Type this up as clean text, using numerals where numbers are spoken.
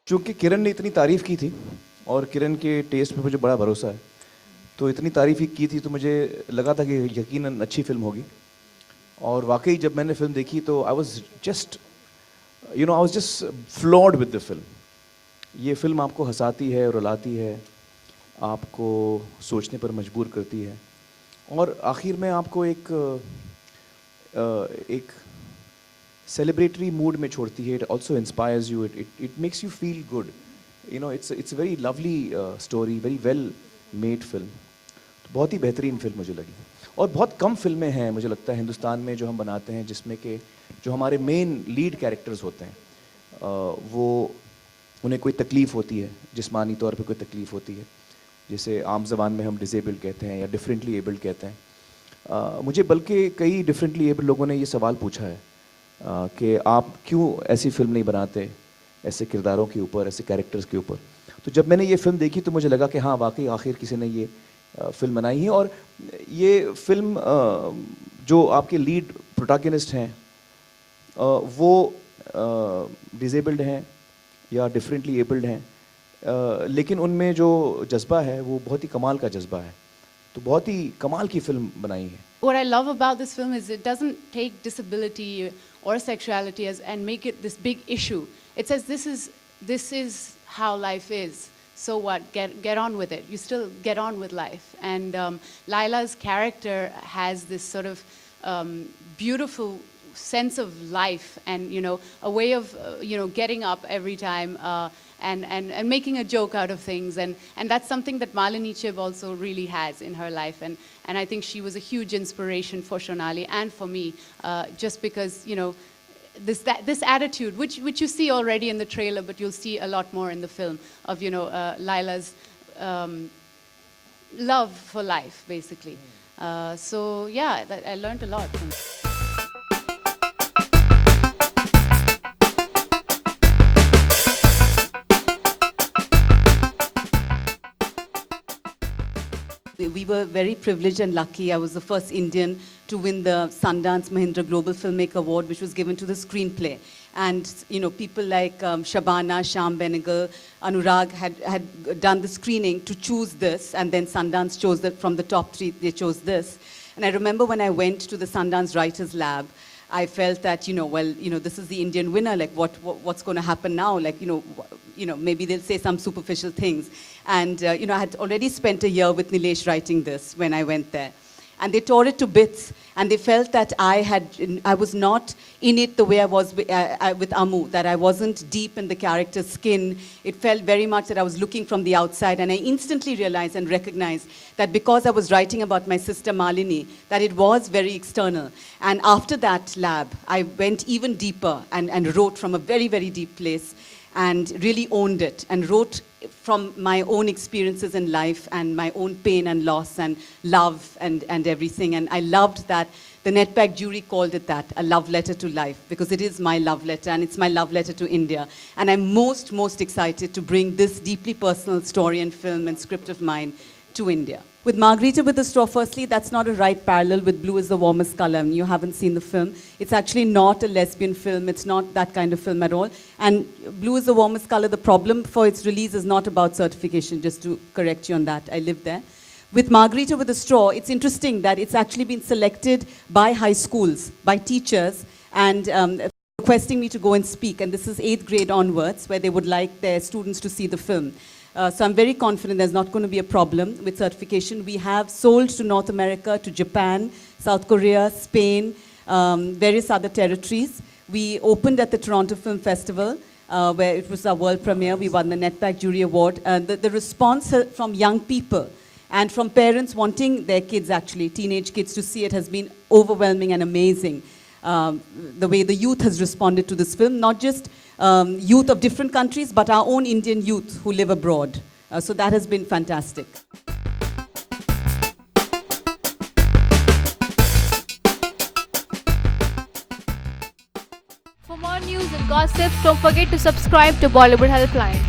चूँकि किरण ने इतनी तारीफ़ की थी और किरण के टेस्ट पे मुझे बड़ा भरोसा है, तो इतनी तारीफ़ ही की थी तो मुझे लगा था कि यकीनन अच्छी फ़िल्म होगी। और वाक़ई जब मैंने फ़िल्म देखी तो I was just flawed with the film. ये फ़िल्म आपको हँसाती है, रुलाती है, आपको सोचने पर मजबूर करती है और आखिर में आपको एक सेलिब्रेटरी मूड में छोड़ती है। It also inspires you, it makes you feel good. It's very lovely story, very well made film. तो बहुत ही बेहतरीन फिल्म मुझे लगी। और बहुत कम फिल्में हैं मुझे लगता है हिंदुस्तान में जो हम बनाते हैं जिसमें कि जो हमारे मेन लीड कैरेक्टर्स होते हैं वो उन्हें कोई तकलीफ़ होती है, जिस्मानी तौर पे कोई तकलीफ़ होती है, जैसे आम ज़बान में हम डिसेबल्ड कहते हैं या डिफरेंटली एबल्ड कहते हैं। मुझे बल्कि कई डिफरेंटली एबल्ड लोगों ने ये सवाल पूछा है कि आप क्यों ऐसी फ़िल्म नहीं बनाते ऐसे किरदारों के ऊपर, ऐसे कैरेक्टर्स के ऊपर। तो जब मैंने ये फ़िल्म देखी तो मुझे लगा कि हाँ वाकई आखिर किसी ने ये फ़िल्म बनाई है। और ये फ़िल्म जो आपके लीड प्रोटैगनिस्ट हैं वो डिसेबल्ड हैं या डिफरेंटली एबल्ड हैं, लेकिन उनमें जो जज्बा है वो बहुत ही कमाल का जज्बा है। तो बहुत ही कमाल की फ़िल्म बनाई है। What I love about this film is it doesn't take disability or sexuality and make it this big issue. It says this is how life is. So what? Get on with it. You still get on with life. And Laila's character has this sort of beautiful sense of life and a way of getting up every time and making a joke out of things, and that's something that Malini Chib also really has in her life, and I think she was a huge inspiration for Shonali and for me, just because this attitude which you see already in the trailer, but you'll see a lot more in the film of Laila's love for life basically. So yeah, I learned a lot from it. We were very privileged and lucky. I was the first Indian to win the Sundance Mahindra Global Filmmaker Award, which was given to the screenplay. And people like Shabana, Shyam Benegal, Anurag had done the screening to choose this, and then Sundance chose that from the top 3. They chose this. And I remember when I went to the Sundance Writers Lab, I felt that this is the Indian winner. Like what's going to happen now? Like maybe they'll say some superficial things. And I had already spent a year with Nilesh writing this when I went there. And they tore it to bits, and they felt that I was not in it the way I was with Amu, that I wasn't deep in the character's skin. It felt very much that I was looking from the outside, and I instantly realized and recognized that because I was writing about my sister Malini, that it was very external. And after that lab, I went even deeper and wrote from a very, very deep place and really owned it and wrote from my own experiences in life and my own pain and loss and love and everything. And I loved that the NETPAC jury called it that, a love letter to life, because it is my love letter and it's my love letter to India. And I'm most excited to bring this deeply personal story and film and script of mine to India. With Margarita with a Straw, firstly, that's not a right parallel with Blue is the Warmest Color. I mean, you haven't seen the film. It's actually not a lesbian film. It's not that kind of film at all. And Blue is the Warmest Color, the problem for its release is not about certification, just to correct you on that. I lived there. With Margarita with a Straw, it's interesting that it's actually been selected by high schools, by teachers, and requesting me to go and speak. And this is 8th grade onwards, where they would like their students to see the film. So I'm very confident there's not going to be a problem with certification. We have sold to North America, to Japan, South Korea, Spain, various other territories. We opened at the Toronto Film Festival, where it was our world premiere. We won the NETPAC Jury Award. The response from young people and from parents wanting their kids, actually, teenage kids, to see it has been overwhelming and amazing. The way the youth has responded to this film, not just youth of different countries, but our own Indian youth who live abroad. So that has been fantastic. For more news and gossip, don't forget to subscribe to Bollywood Helpline.